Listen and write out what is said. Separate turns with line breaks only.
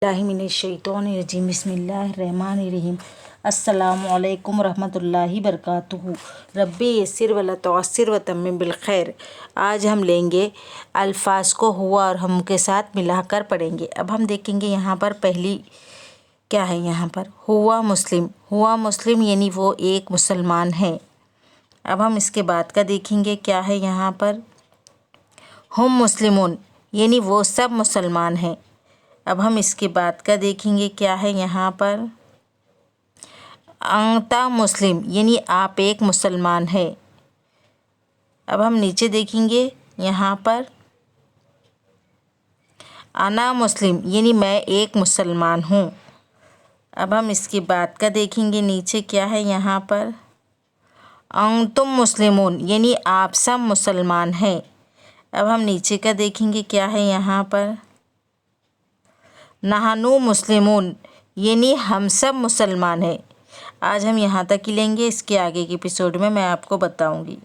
اللہ من الشیطان الرجیم بسم اللہ الرحمن الرحیم السلام علیکم ورحمۃ اللہ وبرکاتہ۔ رب یسر ولا تعسر وتمم بالخیر۔ آج ہم لیں گے الفاظ کو ہوا اور ہم کے ساتھ ملا کر پڑھیں گے۔ اب ہم دیکھیں گے یہاں پر پہلی کیا ہے، یہاں پر ہوا مسلم۔ ہوا مسلم یعنی وہ ایک مسلمان ہے۔ اب ہم اس کے بعد کا دیکھیں گے کیا ہے یہاں پر، ہم مسلمون یعنی وہ سب مسلمان ہیں۔ اب ہم اس کے بعد کا دیکھیں گے کیا ہے یہاں پر، انتا مسلم یعنی آپ ایک مسلمان ہے۔ اب ہم نیچے دیکھیں گے یہاں پر انا مسلم یعنی میں ایک مسلمان ہوں۔ اب ہم اس کے بعد کا دیکھیں گے نیچے کیا ہے یہاں پر، انتم مسلمون یعنی آپ سب مسلمان ہیں۔ اب ہم نیچے کا دیکھیں گے کیا ہے یہاں پر، نحنو مسلمون یعنی ہم سب مسلمان ہیں۔ آج ہم یہاں تک ہی لیں گے، اس کے آگے کے ایپیسوڈ میں آپ کو بتاؤں گی۔